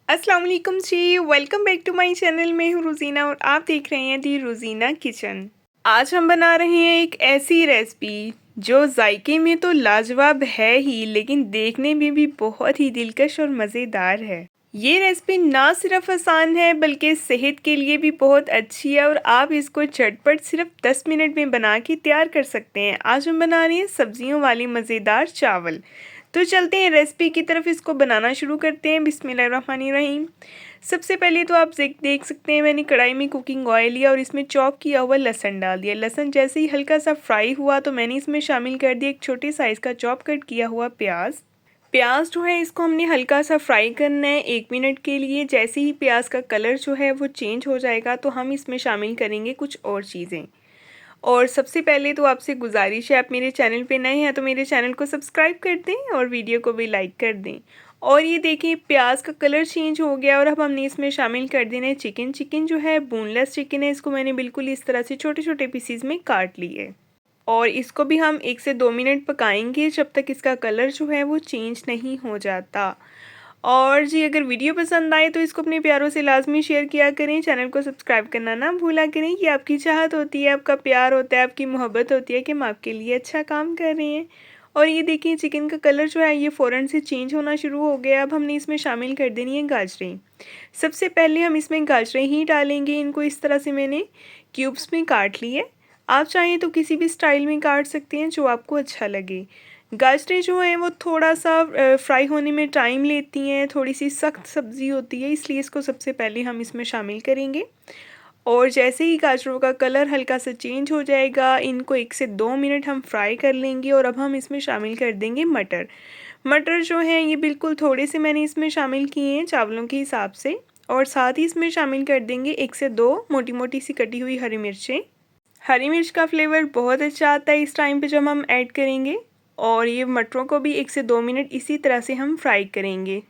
अस्सलाम वालेकुम ji, welcome back to my channel. मैं हूँ रोज़ीना और आप देख रहे हैं दी रोज़ीना किचन। आज हम बना रहे हैं एक ऐसी रेसिपी जो जायके में तो लाजवाब है ही, लेकिन देखने में भी बहुत ही दिलकश और मज़ेदार है। ये रेसिपी ना सिर्फ आसान है बल्कि सेहत के लिए भी बहुत अच्छी है और आप इसको झटपट सिर्फ 10 मिनट में बना के तैयार कर सकते हैं। आज हम बना रहे हैं सब्जियों वाले मज़ेदार चावल। तो चलते हैं रेसिपी की तरफ, इसको बनाना शुरू करते हैं। बिस्मिल्लाहिर्रहमानिर्रहीम। सबसे पहले तो आप देख सकते हैं मैंने कढ़ाई में कुकिंग ऑयल लिया और इसमें चॉप किया हुआ लहसुन डाल दिया। लहसुन जैसे ही हल्का सा फ्राई हुआ तो मैंने इसमें शामिल कर दिया एक छोटे साइज़ का चॉप कट किया हुआ प्याज। प्याज जो है इसको हमने हल्का सा फ्राई करना है 1 मिनट के लिए। जैसे ही प्याज का कलर जो है वो चेंज हो जाएगा तो हम इसमें शामिल करेंगे कुछ और चीज़ें। और सबसे पहले तो आपसे गुजारिश है, आप मेरे चैनल पे नए हैं तो मेरे चैनल को सब्सक्राइब कर दें और वीडियो को भी लाइक कर दें। और ये देखिए प्याज का कलर चेंज हो गया और अब हमने इसमें शामिल कर देना है चिकन। चिकन जो है बोनलेस चिकन है, इसको मैंने बिल्कुल इस तरह से छोटे छोटे पीसीज में काट लिए और इसको भी हम 1 से 2 मिनट पकाएंगे जब तक इसका कलर जो है वो चेंज नहीं हो जाता। और जी अगर वीडियो पसंद आए तो इसको अपने प्यारों से लाजमी शेयर किया करें, चैनल को सब्सक्राइब करना ना भूला करें। ये आपकी चाहत होती है, आपका प्यार होता है, आपकी मोहब्बत होती है कि हम आपके लिए अच्छा काम कर रहे हैं। और ये देखिए चिकन का कलर जो है ये फ़ौरन से चेंज होना शुरू हो गया। अब हमने इसमें शामिल कर देनी है गाजरें। सबसे पहले हम इसमें गाजरें ही डालेंगे। इनको इस तरह से मैंने क्यूब्स में काट लिए। आप चाहें तो किसी भी स्टाइल में काट सकते हैं जो आपको अच्छा लगे। गाजरें जो हैं वो थोड़ा सा फ्राई होने में टाइम लेती हैं, थोड़ी सी सख्त सब्ज़ी होती है, इसलिए इसको सबसे पहले हम इसमें शामिल करेंगे। और जैसे ही गाजरों का कलर हल्का सा चेंज हो जाएगा इनको 1 से 2 मिनट हम फ्राई कर लेंगे। और अब हम इसमें शामिल कर देंगे मटर। मटर जो हैं ये बिल्कुल थोड़े से मैंने इसमें शामिल किए हैं चावलों के हिसाब से। और साथ ही इसमें शामिल कर देंगे 1 से 2 मोटी मोटी सी कटी हुई हरी मिर्चें। हरी मिर्च का फ्लेवर बहुत अच्छा आता है इस टाइम पे जब हम ऐड करेंगे। और ये मटरों को भी 1 से 2 मिनट इसी तरह से हम फ्राई करेंगे।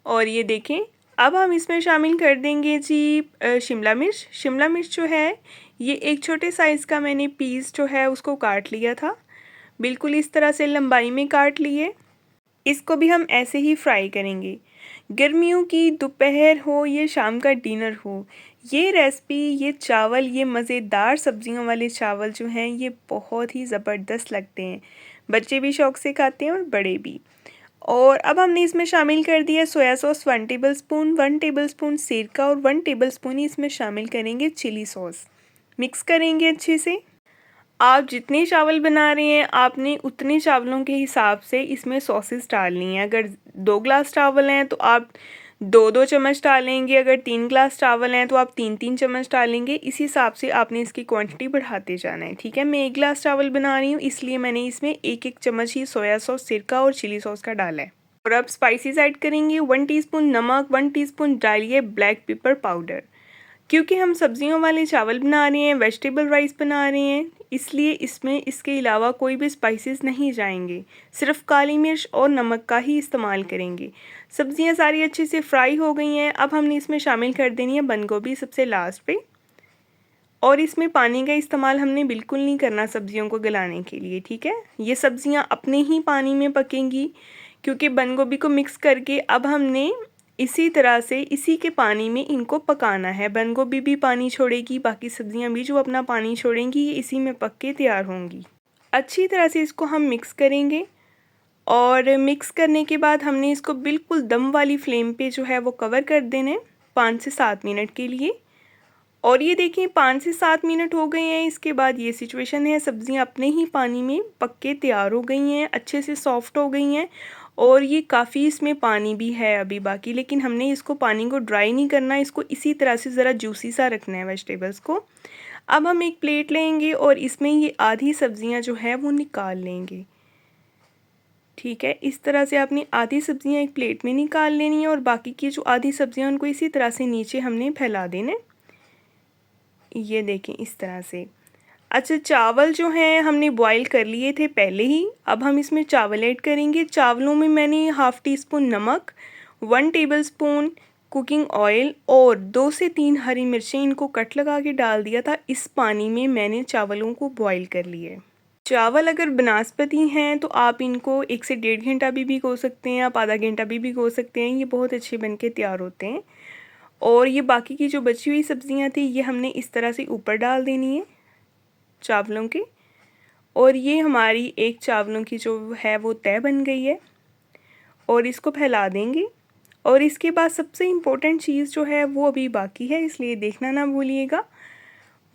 और ये देखें अब हम इसमें शामिल कर देंगे जी शिमला मिर्च। शिमला मिर्च जो है ये एक छोटे साइज़ का मैंने पीस जो है उसको काट लिया था, बिल्कुल इस तरह से लंबाई में काट लिए। इसको भी हम ऐसे ही फ्राई करेंगे। गर्मियों की दोपहर हो या शाम का डिनर हो, ये रेसिपी, ये चावल, ये मज़ेदार सब्जियों वाले चावल जो हैं ये बहुत ही ज़बरदस्त लगते हैं। बच्चे भी शौक़ से खाते हैं और बड़े भी। और अब हमने इसमें शामिल कर दिया सोया सॉस 1 टेबलस्पून, 1 टेबलस्पून सिरका और 1 टेबलस्पून ही इसमें शामिल करेंगे चिली सॉस। मिक्स करेंगे अच्छे से। आप जितने चावल बना रहे हैं आपने उतने चावलों के हिसाब से इसमें सॉसेस डालनी है। अगर 2 ग्लास चावल हैं तो आप 2-2 चम्मच डालेंगे, अगर 3 ग्लास चावल हैं तो आप 3-3 चम्मच डालेंगे। इस हिसाब से आपने इसकी क्वांटिटी बढ़ाते जाना है, ठीक है। मैं 1 ग्लास चावल बना रही हूँ इसलिए मैंने इसमें 1-1 चम्मच ही सोया सॉस, सिरका और चिली सॉस का डाला है। और अब स्पाइसेस ऐड करेंगे। 1 टीस्पून नमक, 1 टीस्पून डालिए ब्लैक पेपर पाउडर। क्योंकि हम सब्जियों वाले चावल बना रहे हैं, वेजिटेबल राइस बना रहे हैं, इसलिए इसमें इसके अलावा कोई भी स्पाइसेस नहीं जाएंगे, सिर्फ काली मिर्च और नमक का ही इस्तेमाल करेंगे। सब्जियां सारी अच्छे से फ्राई हो गई हैं। अब हमने इसमें शामिल कर देनी है बंद गोभी सबसे लास्ट पे। और इसमें पानी का इस्तेमाल हमने बिल्कुल नहीं करना सब्जियों को गलाने के लिए, ठीक है। ये सब्जियां अपने ही पानी में पकेंगी क्योंकि बंद गोभी को मिक्स करके अब हमने इसी तरह से इसी के पानी में इनको पकाना है। बंद गोभी भी पानी छोड़ेगी, बाकी सब्जियां भी जो अपना पानी छोड़ेंगी ये इसी में पक के तैयार होंगी। अच्छी तरह से इसको हम मिक्स करेंगे। और मिक्स करने के बाद हमने इसको बिल्कुल दम वाली फ्लेम पे जो है वो कवर कर देना है 5 से 7 मिनट के लिए। और ये देखिए 5 से 7 मिनट हो गए हैं। इसके बाद ये सिचुएशन है, सब्जियां अपने ही पानी में पक के तैयार हो गई हैं, अच्छे से सॉफ्ट हो गई हैं। और ये काफ़ी इसमें पानी भी है अभी बाकी, लेकिन हमने इसको पानी को ड्राई नहीं करना, इसको इसी तरह से ज़रा जूसी सा रखना है वेजिटेबल्स को। अब हम एक प्लेट लेंगे और इसमें ये आधी सब्जियां जो है वो निकाल लेंगे, ठीक है। इस तरह से आपने आधी सब्जियां एक प्लेट में निकाल लेनी है और बाकी की जो आधी सब्जियां उनको इसी तरह से नीचे हमने फैला देना है। ये देखें इस तरह से। अच्छा चावल जो हैं हमने बॉईल कर लिए थे पहले ही। अब हम इसमें चावल ऐड करेंगे। चावलों में मैंने हाफ़ टी स्पून नमक, 1 टेबलस्पून कुकिंग ऑयल और 2 से 3 हरी मिर्चें इनको कट लगा के डाल दिया था। इस पानी में मैंने चावलों को बॉईल कर लिए। चावल अगर बनास्पति हैं तो आप इनको 1 से 1.5 घंटा भी भिगो सकते हैं, आप आधा घंटा भी भिगो सकते हैं। ये बहुत अच्छे बन के तैयार होते हैं। और ये बाकी की जो बची हुई सब्जियां थी ये हमने इस तरह से ऊपर डाल देनी है चावलों के। और ये हमारी एक चावलों की जो है वो तय बन गई है और इसको फैला देंगे। और इसके बाद सबसे इम्पोर्टेंट चीज़ जो है वो अभी बाकी है, इसलिए देखना ना भूलिएगा।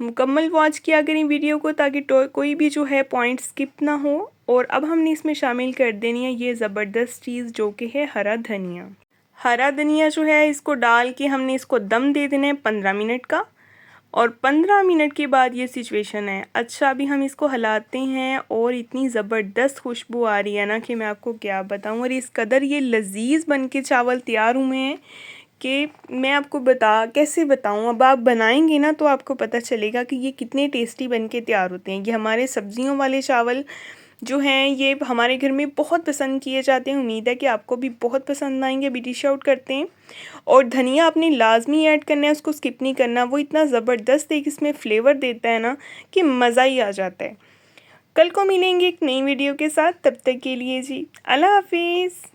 मुकम्मल वॉच किया करें वीडियो को ताकि कोई भी जो है पॉइंट स्किप ना हो। और अब हमने इसमें शामिल कर देनी है ये ज़बरदस्त चीज़ जो कि है हरा धनिया। हरा धनिया जो है इसको डाल के हमने इसको दम दे देना है 15 मिनट का। और 15 मिनट के बाद ये सिचुएशन है। अच्छा, अभी हम इसको हिलाते हैं और इतनी ज़बरदस्त खुशबू आ रही है ना कि मैं आपको क्या बताऊं। और इस कदर ये लजीज बन के चावल तैयार हुए हैं कि मैं आपको कैसे बताऊं। अब आप बनाएंगे ना तो आपको पता चलेगा कि ये कितने टेस्टी बन के तैयार होते हैं। ये हमारे सब्जियों वाले चावल जो हैं ये हमारे घर में बहुत पसंद किए जाते हैं। उम्मीद है कि आपको भी बहुत पसंद आएंगे। अभी डिश आउट करते हैं। और धनिया आपने लाजमी ऐड करना है, उसको स्किप नहीं करना। वो इतना ज़बरदस्त एक इसमें फ्लेवर देता है ना कि मज़ा ही आ जाता है। कल को मिलेंगे एक नई वीडियो के साथ, तब तक के लिए जी अल्लाह हाफिज़।